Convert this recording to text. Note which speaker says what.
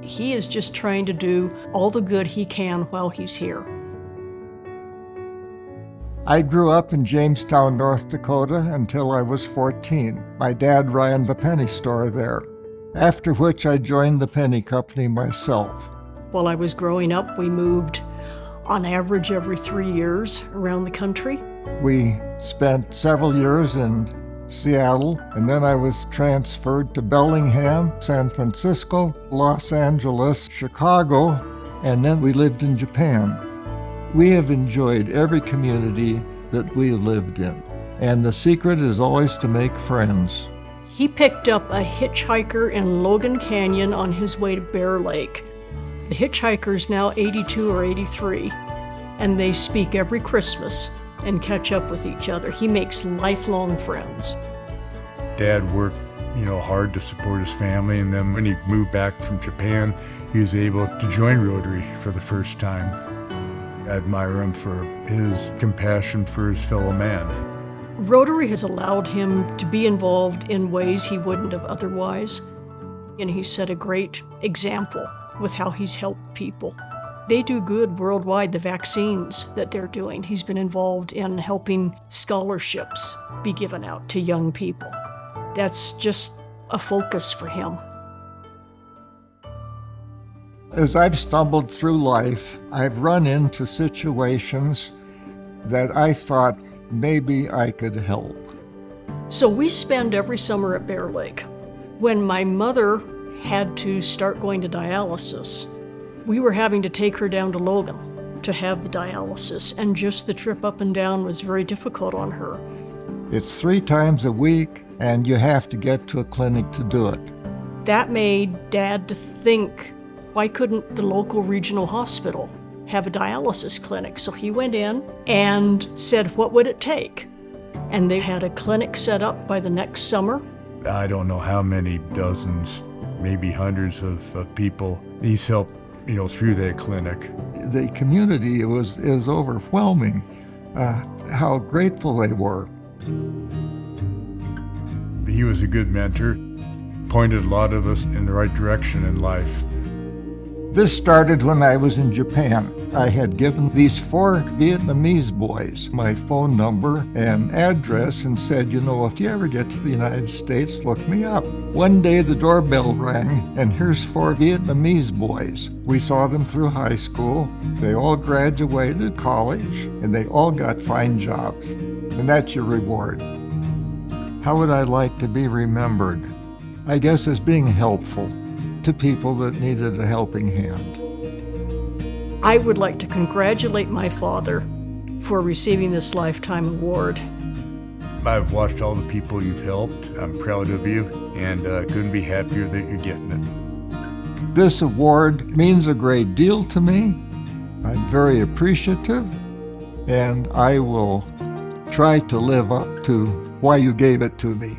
Speaker 1: He is just trying to do all the good he can while he's here.
Speaker 2: I grew up in Jamestown, North Dakota until I was 14. My dad ran the penny store there, after which I joined the penny company myself.
Speaker 1: While I was growing up, we moved on average every 3 years around the country.
Speaker 2: We spent several years in Seattle, and then I was transferred to Bellingham, San Francisco, Los Angeles, Chicago, and then we lived in Japan. We have enjoyed every community that we lived in, and the secret is always to make friends.
Speaker 1: He picked up a hitchhiker in Logan Canyon on his way to Bear Lake. The hitchhiker's now 82 or 83, and they speak every Christmas and catch up with each other. He makes lifelong friends.
Speaker 3: Dad worked, hard to support his family, and then when he moved back from Japan, he was able to join Rotary for the first time. I admire him for his compassion for his fellow man.
Speaker 1: Rotary has allowed him to be involved in ways he wouldn't have otherwise, and he set a great example with how he's helped people. They do good worldwide, the vaccines that they're doing. He's been involved in helping scholarships be given out to young people. That's just a focus for him.
Speaker 2: As I've stumbled through life, I've run into situations that I thought maybe I could help.
Speaker 1: So we spend every summer at Bear Lake. When my mother had to start going to dialysis, we were having to take her down to Logan to have the dialysis, and just the trip up and down was very difficult on her.
Speaker 2: It's 3 times a week, and you have to get to a clinic to do it.
Speaker 1: That made Dad to think, why couldn't the local regional hospital have a dialysis clinic? So he went in and said, what would it take? And they had a clinic set up by the next summer.
Speaker 3: I don't know how many dozens, maybe hundreds of people he's helped, through that clinic.
Speaker 2: The community is overwhelming, how grateful they were.
Speaker 3: He was a good mentor, pointed a lot of us in the right direction in life.
Speaker 2: This started when I was in Japan. I had given these 4 Vietnamese boys my phone number and address and said, if you ever get to the United States, look me up. One day the doorbell rang, and here's 4 Vietnamese boys. We saw them through high school. They all graduated college, and they all got fine jobs. And that's your reward. How would I like to be remembered? I guess as being helpful to people that needed a helping hand.
Speaker 1: I would like to congratulate my father for receiving this Lifetime Award.
Speaker 3: I've watched all the people you've helped. I'm proud of you, and couldn't be happier that you're getting it.
Speaker 2: This award means a great deal to me. I'm very appreciative, and I will try to live up to why you gave it to me.